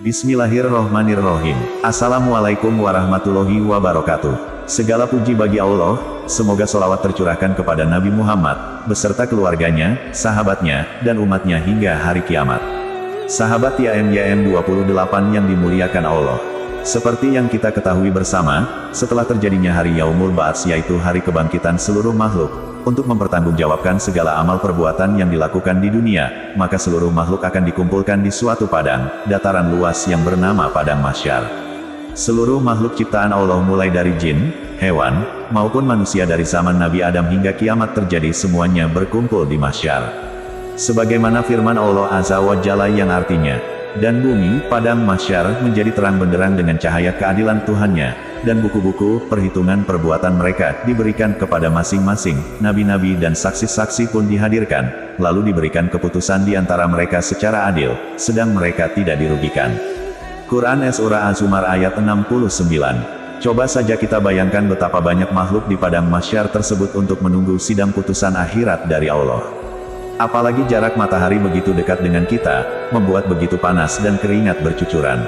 Bismillahirrohmanirrohim. Assalamualaikum warahmatullahi wabarakatuh. Segala puji bagi Allah, semoga sholawat tercurahkan kepada Nabi Muhammad, beserta keluarganya, sahabatnya, dan umatnya hingga hari kiamat. Sahabat YM 28 yang dimuliakan Allah. Seperti yang kita ketahui bersama, setelah terjadinya hari Yaumul Ba'ats yaitu hari kebangkitan seluruh makhluk, untuk mempertanggungjawabkan segala amal perbuatan yang dilakukan di dunia, maka seluruh makhluk akan dikumpulkan di suatu padang, dataran luas yang bernama Padang Mahsyar. Seluruh makhluk ciptaan Allah mulai dari jin, hewan, maupun manusia dari zaman Nabi Adam hingga kiamat terjadi semuanya berkumpul di Mahsyar. Sebagaimana firman Allah Azza wa Jalla yang artinya, dan bumi, Padang Mahsyar, menjadi terang benderang dengan cahaya keadilan Tuhannya, dan buku-buku perhitungan perbuatan mereka diberikan kepada masing-masing nabi-nabi dan saksi-saksi pun dihadirkan, lalu diberikan keputusan di antara mereka secara adil, sedang mereka tidak dirugikan. Quran Surah Az-Zumar ayat 69. Coba saja kita bayangkan betapa banyak makhluk di Padang Mahsyar tersebut untuk menunggu sidang putusan akhirat dari Allah. Apalagi jarak matahari begitu dekat dengan kita, membuat begitu panas dan keringat bercucuran.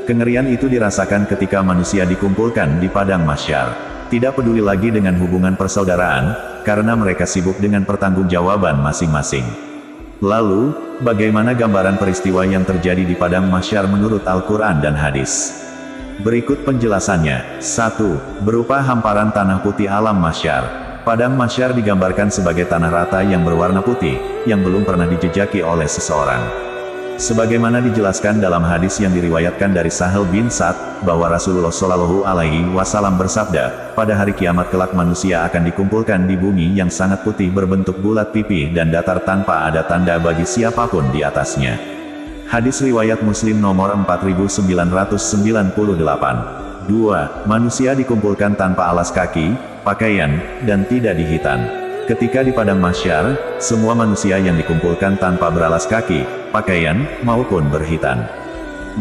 Kengerian itu dirasakan ketika manusia dikumpulkan di Padang Mahsyar. Tidak peduli lagi dengan hubungan persaudaraan, karena mereka sibuk dengan pertanggungjawaban masing-masing. Lalu, bagaimana gambaran peristiwa yang terjadi di Padang Mahsyar menurut Al-Quran dan hadis? Berikut penjelasannya. 1. Berupa hamparan tanah putih alam mahsyar. Padang Mahsyar digambarkan sebagai tanah rata yang berwarna putih, yang belum pernah dijejaki oleh seseorang. Sebagaimana dijelaskan dalam hadis yang diriwayatkan dari Sahal bin Sa'd, bahwa Rasulullah Shallallahu Alaihi Wasallam bersabda, pada hari kiamat kelak manusia akan dikumpulkan di bumi yang sangat putih berbentuk bulat pipih dan datar tanpa ada tanda bagi siapapun di atasnya. Hadis riwayat Muslim nomor 4998. 2. Manusia dikumpulkan tanpa alas kaki, pakaian, dan tidak dihitan. Ketika di Padang Mahsyar, semua manusia yang dikumpulkan tanpa beralas kaki, pakaian, maupun berhitan.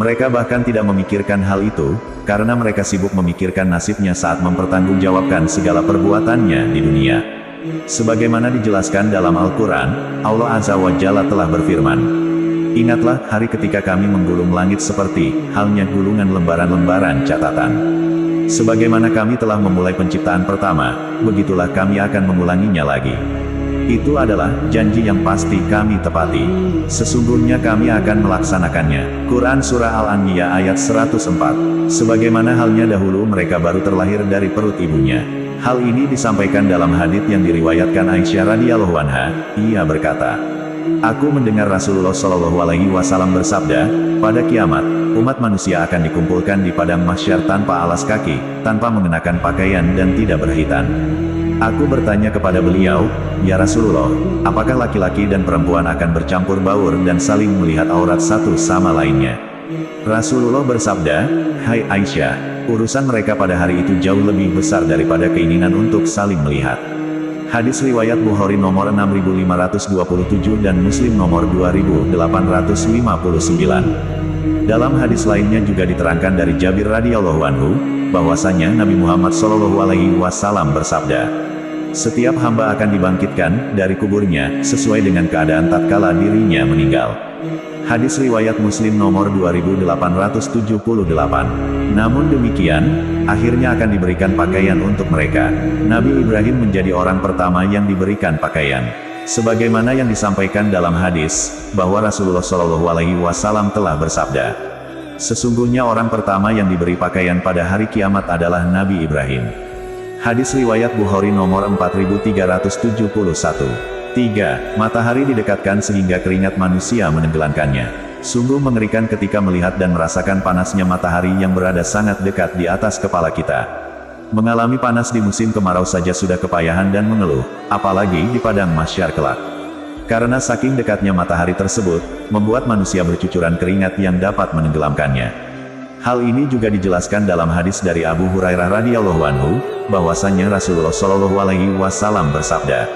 Mereka bahkan tidak memikirkan hal itu, karena mereka sibuk memikirkan nasibnya saat mempertanggungjawabkan segala perbuatannya di dunia. Sebagaimana dijelaskan dalam Al-Quran, Allah Azza wa Jalla telah berfirman, "Ingatlah hari ketika kami menggulung langit seperti halnya gulungan lembaran-lembaran catatan. Sebagaimana kami telah memulai penciptaan pertama, begitulah kami akan mengulanginya lagi. Itu adalah janji yang pasti kami tepati. Sesungguhnya kami akan melaksanakannya." Quran Surah Al-Anbiya ayat 104. Sebagaimana halnya dahulu mereka baru terlahir dari perut ibunya. Hal ini disampaikan dalam hadits yang diriwayatkan Aisyah radhiyallahu anha. Ia berkata, "Aku mendengar Rasulullah Shallallahu Alaihi Wasallam bersabda, pada kiamat, umat manusia akan dikumpulkan di Padang Mahsyar tanpa alas kaki, tanpa mengenakan pakaian dan tidak berhitan. Aku bertanya kepada beliau, ya Rasulullah, apakah laki-laki dan perempuan akan bercampur baur dan saling melihat aurat satu sama lainnya?" Rasulullah bersabda, "Hai Aisyah, urusan mereka pada hari itu jauh lebih besar daripada keinginan untuk saling melihat." Hadis riwayat Bukhari nomor 6527 dan Muslim nomor 2859. Dalam hadis lainnya juga diterangkan dari Jabir radhiyallahu anhu, bahwasanya Nabi Muhammad Shallallahu Alaihi Wasallam bersabda, "Setiap hamba akan dibangkitkan dari kuburnya, sesuai dengan keadaan tatkala dirinya meninggal." Hadis riwayat Muslim nomor 2878. Namun demikian, akhirnya akan diberikan pakaian untuk mereka. Nabi Ibrahim menjadi orang pertama yang diberikan pakaian. Sebagaimana yang disampaikan dalam hadis, bahwa Rasulullah Shallallahu Alaihi Wasallam telah bersabda, "Sesungguhnya orang pertama yang diberi pakaian pada hari kiamat adalah Nabi Ibrahim." Hadis riwayat Bukhari nomor 4371. 3. Matahari didekatkan sehingga keringat manusia menenggelamkannya. Sungguh mengerikan ketika melihat dan merasakan panasnya matahari yang berada sangat dekat di atas kepala kita. Mengalami panas di musim kemarau saja sudah kepayahan dan mengeluh, apalagi di Padang Mahsyar kelak. Karena saking dekatnya matahari tersebut, membuat manusia bercucuran keringat yang dapat menenggelamkannya. Hal ini juga dijelaskan dalam hadis dari Abu Hurairah radhiyallahu anhu, bahwasanya Rasulullah Shallallahu Alaihi Wasallam bersabda,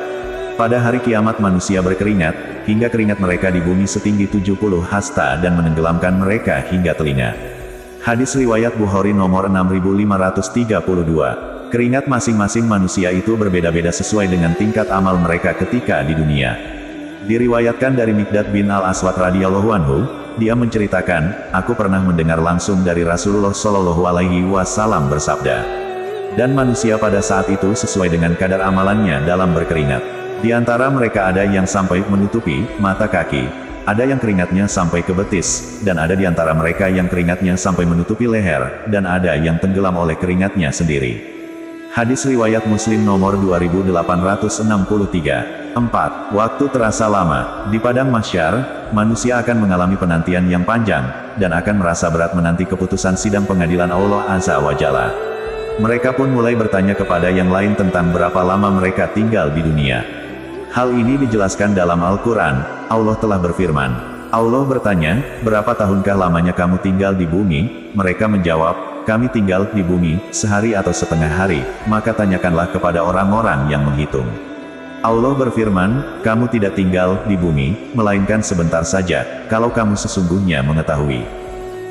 "Pada hari kiamat manusia berkeringat, hingga keringat mereka di bumi setinggi 70 hasta dan menenggelamkan mereka hingga telinga." Hadis riwayat Bukhari nomor 6532. Keringat masing-masing manusia itu berbeda-beda sesuai dengan tingkat amal mereka ketika di dunia. Diriwayatkan dari Miqdad bin Al-Aswad radhiyallahu anhu, dia menceritakan, aku pernah mendengar langsung dari Rasulullah Shallallahu Alaihi Wasallam bersabda. Dan manusia pada saat itu sesuai dengan kadar amalannya dalam berkeringat. Di antara mereka ada yang sampai menutupi mata kaki, ada yang keringatnya sampai ke betis, dan ada di antara mereka yang keringatnya sampai menutupi leher, dan ada yang tenggelam oleh keringatnya sendiri. Hadis riwayat Muslim nomor 2863. 4. Waktu terasa lama. Di padang mahsyar, manusia akan mengalami penantian yang panjang, dan akan merasa berat menanti keputusan sidang pengadilan Allah Azza wa Jalla. Mereka pun mulai bertanya kepada yang lain tentang berapa lama mereka tinggal di dunia. Hal ini dijelaskan dalam Al-Quran. Allah telah berfirman. Allah bertanya, berapa tahunkah lamanya kamu tinggal di bumi? Mereka menjawab, kami tinggal di bumi, sehari atau setengah hari. Maka tanyakanlah kepada orang-orang yang menghitung. Allah berfirman, kamu tidak tinggal di bumi, melainkan sebentar saja, kalau kamu sesungguhnya mengetahui.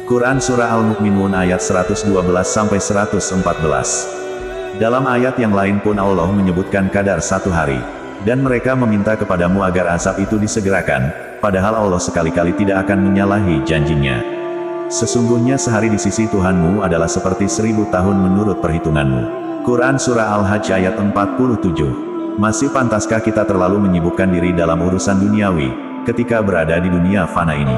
Quran Surah Al-Mu'minun ayat 112-114. Dalam ayat yang lain pun Allah menyebutkan kadar 1 hari. Dan mereka meminta kepadamu agar azab itu disegerakan, padahal Allah sekali-kali tidak akan menyalahi janjinya. Sesungguhnya sehari di sisi Tuhanmu adalah seperti 1000 tahun menurut perhitunganmu. Quran Surah Al-Hajj ayat 47. Masih pantaskah kita terlalu menyibukkan diri dalam urusan duniawi, ketika berada di dunia fana ini?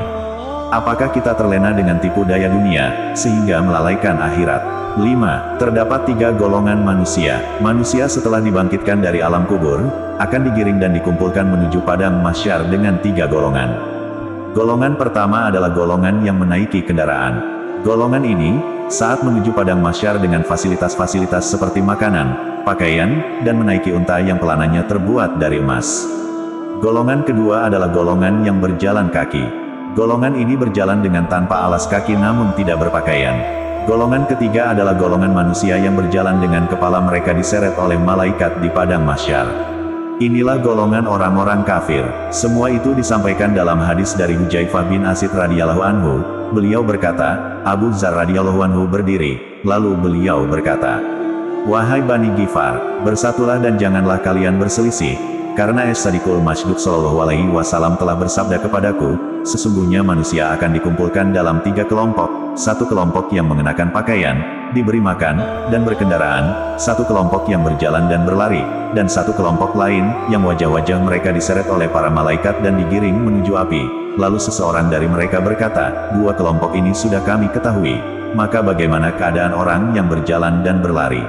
Apakah kita terlena dengan tipu daya dunia, sehingga melalaikan akhirat? 5. Terdapat 3 golongan manusia. Manusia setelah dibangkitkan dari alam kubur, akan digiring dan dikumpulkan menuju padang mahsyar dengan 3 golongan. Golongan pertama adalah golongan yang menaiki kendaraan. Golongan ini, saat menuju padang mahsyar dengan fasilitas-fasilitas seperti makanan, pakaian, dan menaiki unta yang pelananya terbuat dari emas. Golongan kedua adalah golongan yang berjalan kaki. Golongan ini berjalan dengan tanpa alas kaki namun tidak berpakaian. Golongan ketiga adalah golongan manusia yang berjalan dengan kepala mereka diseret oleh malaikat di padang mahsyar. Inilah golongan orang-orang kafir. Semua itu disampaikan dalam hadis dari Hudzaifah bin Asid radhiyallahu anhu. Beliau berkata, Abu Dzar radhiyallahu anhu berdiri, lalu beliau berkata, wahai Bani Ghifar, bersatulah dan janganlah kalian berselisih, karena As-Sadiqul Masduq Shallallahu Alaihi Wasallam telah bersabda kepadaku, sesungguhnya manusia akan dikumpulkan dalam 3 kelompok, 1 kelompok yang mengenakan pakaian, diberi makan, dan berkendaraan, 1 kelompok yang berjalan dan berlari, dan 1 kelompok lain, yang wajah-wajah mereka diseret oleh para malaikat dan digiring menuju api. Lalu seseorang dari mereka berkata, 2 kelompok ini sudah kami ketahui, maka bagaimana keadaan orang yang berjalan dan berlari?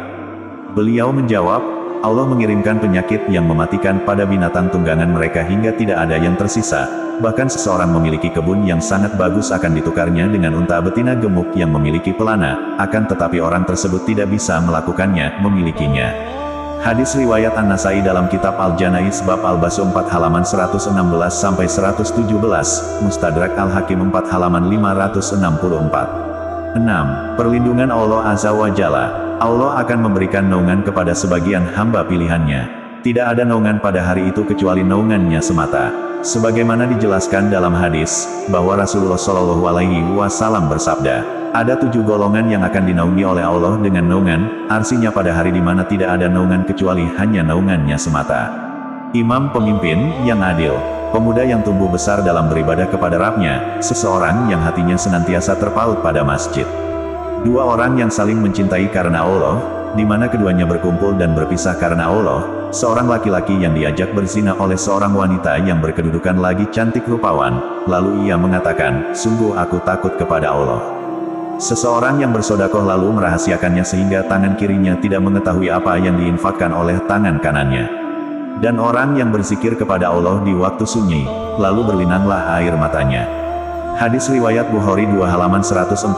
Beliau menjawab, Allah mengirimkan penyakit yang mematikan pada binatang tunggangan mereka hingga tidak ada yang tersisa. Bahkan seseorang memiliki kebun yang sangat bagus akan ditukarnya dengan unta betina gemuk yang memiliki pelana, akan tetapi orang tersebut tidak bisa melakukannya, memilikinya. Hadis riwayat An-Nasai dalam kitab Al-Janaiz bab Al-Basu 4 halaman 116-117, Mustadrak Al-Hakim 4 halaman 564. 6. Perlindungan Allah Azza wa Jalla. Allah akan memberikan naungan kepada sebagian hamba pilihannya. Tidak ada naungan pada hari itu kecuali naungannya semata. Sebagaimana dijelaskan dalam hadis, bahwa Rasulullah Shallallahu Alaihi Wasallam bersabda, ada 7 golongan yang akan dinaungi oleh Allah dengan naungan, arsinya pada hari di mana tidak ada naungan kecuali hanya naungannya semata. Imam pemimpin yang adil, pemuda yang tumbuh besar dalam beribadah kepada Rabb-nya, seseorang yang hatinya senantiasa terpaut pada masjid. 2 orang yang saling mencintai karena Allah, di mana keduanya berkumpul dan berpisah karena Allah, seorang laki-laki yang diajak berzina oleh seorang wanita yang berkedudukan lagi cantik rupawan, lalu ia mengatakan, sungguh aku takut kepada Allah. Seseorang yang bersodakoh lalu merahasiakannya sehingga tangan kirinya tidak mengetahui apa yang diinfakkan oleh tangan kanannya. Dan orang yang berzikir kepada Allah di waktu sunyi, lalu berlinanglah air matanya. Hadis riwayat Bukhari 2 halaman 143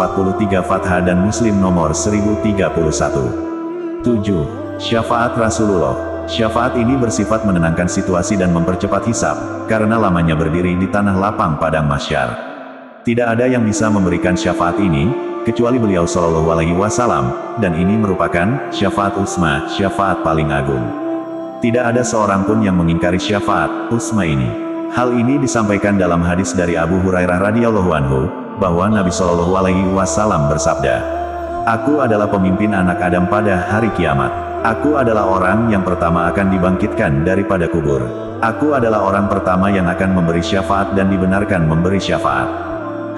Fathah dan Muslim nomor 1031. 7. Syafaat Rasulullah. Syafaat ini bersifat menenangkan situasi dan mempercepat hisab, karena lamanya berdiri di tanah lapang padang mahsyar. Tidak ada yang bisa memberikan syafaat ini, kecuali beliau Shallallahu Alaihi Wasallam, dan ini merupakan syafaat uzma, syafaat paling agung. Tidak ada seorang pun yang mengingkari syafaat uzma ini. Hal ini disampaikan dalam hadis dari Abu Hurairah radhiyallahu anhu, bahwa Nabi Shallallahu Alaihi Wasallam bersabda, Aku adalah pemimpin anak Adam pada hari kiamat. Aku adalah orang yang pertama akan dibangkitkan daripada kubur. Aku adalah orang pertama yang akan memberi syafaat dan dibenarkan memberi syafaat.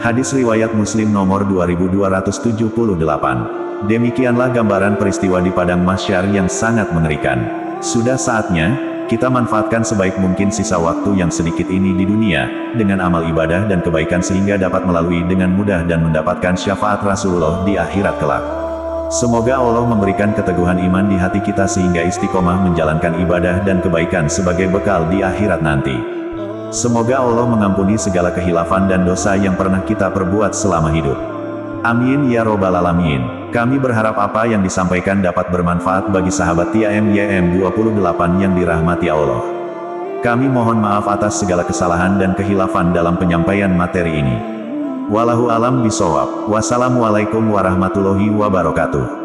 Hadis riwayat Muslim nomor 2278. Demikianlah gambaran peristiwa di padang mahsyar yang sangat mengerikan. Sudah saatnya kita manfaatkan sebaik mungkin sisa waktu yang sedikit ini di dunia, dengan amal ibadah dan kebaikan sehingga dapat melalui dengan mudah dan mendapatkan syafaat Rasulullah di akhirat kelak. Semoga Allah memberikan keteguhan iman di hati kita sehingga istiqomah menjalankan ibadah dan kebaikan sebagai bekal di akhirat nanti. Semoga Allah mengampuni segala kehilafan dan dosa yang pernah kita perbuat selama hidup. Amin ya robbal alamin. Kami berharap apa yang disampaikan dapat bermanfaat bagi sahabat TIAM 28 yang dirahmati Allah. Kami mohon maaf atas segala kesalahan dan kehilafan dalam penyampaian materi ini. Wallahu alam bisawab. Wassalamualaikum warahmatullahi wabarakatuh.